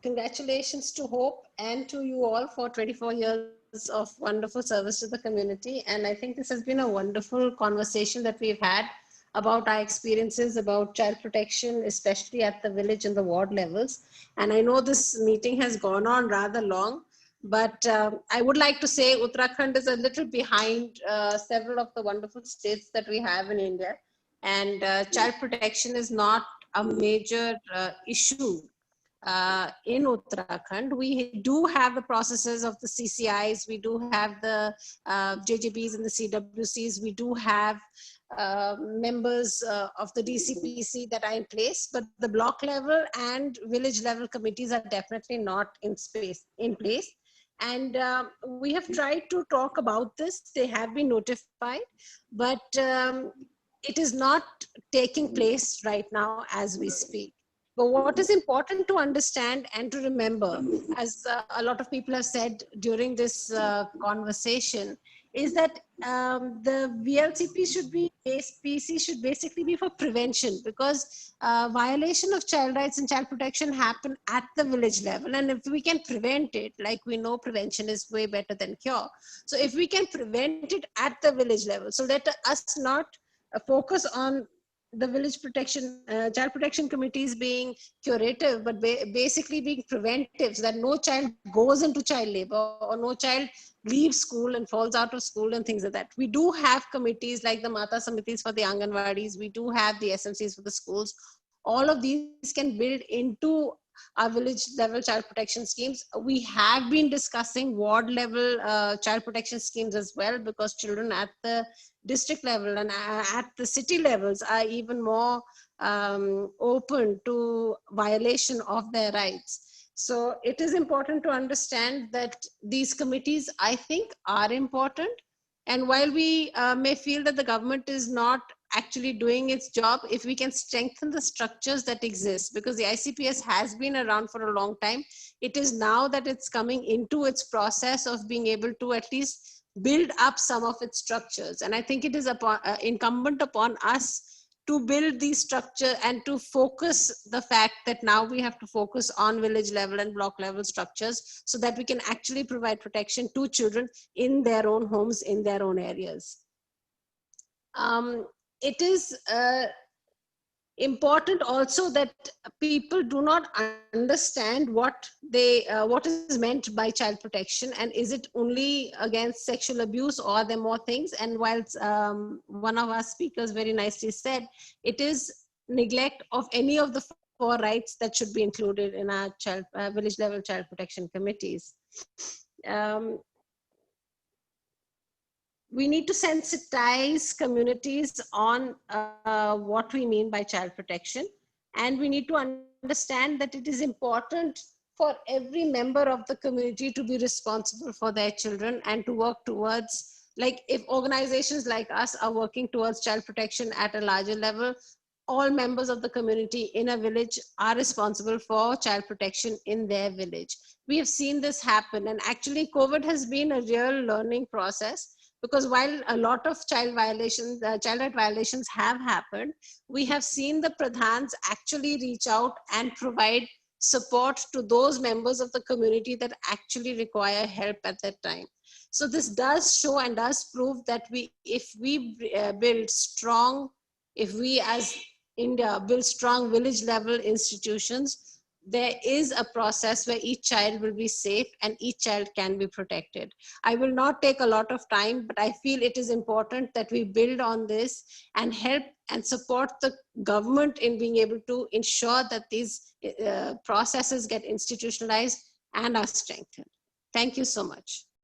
congratulations to Hope and to you all for 24 years of wonderful service to the community. And I think this has been a wonderful conversation that we've had about our experiences about child protection, especially at the village and the ward levels. And I know this meeting has gone on rather long, but I would like to say Uttarakhand is a little behind several of the wonderful states that we have in India. And child protection is not a major issue in Uttarakhand. We do have the processes of the CCIs, we do have the JJBs and the CWCs, we do have members of the DCPC that are in place, but the block level and village level committees are definitely not in place. And we have tried to talk about this. They have been notified, but it is not taking place right now as we speak. But what is important to understand and to remember, as a lot of people have said during this conversation, is that the VLCP should be, PC should basically be for prevention, because violation of child rights and child protection happen at the village level. And if we can prevent it, like we know prevention is way better than cure. So if we can prevent it at the village level, so let us not focus on the village protection, child protection committees being curative, but basically being preventive, so that no child goes into child labor or no child leaves school and falls out of school and things like that. We do have committees like the Mata Samitis for the Anganwadis. We do have the SMCs for the schools. All of these can build into our village level child protection schemes. We have been discussing ward level child protection schemes as well, because children at the district level and at the city levels are even more open to violation of their rights. So it is important to understand that these committees, I think, are important. And while we may feel that the government is not actually doing its job, if we can strengthen the structures that exist, because the ICPS has been around for a long time, it is now that it's coming into its process of being able to at least build up some of its structures. And I think it is incumbent upon us to build these structure and to focus the fact that now we have to focus on village level and block level structures, so that we can actually provide protection to children in their own homes, in their own areas. It is important also that people do not understand what is meant by child protection, and is it only against sexual abuse, or are there more things? And whilst one of our speakers very nicely said, it is neglect of any of the 4 rights that should be included in our village level child protection committees. We need to sensitize communities on what we mean by child protection. And we need to understand that it is important for every member of the community to be responsible for their children and to work towards, like if organizations like us are working towards child protection at a larger level, all members of the community in a village are responsible for child protection in their village. We have seen this happen, and actually COVID has been a real learning process. Because while a lot of child right violations have happened, we have seen the pradhans actually reach out and provide support to those members of the community that actually require help at that time. So this does show and does prove that if we as India build strong village level institutions, there is a process where each child will be safe and each child can be protected. I will not take a lot of time, but I feel it is important that we build on this and help and support the government in being able to ensure that these processes get institutionalized and are strengthened. Thank you so much.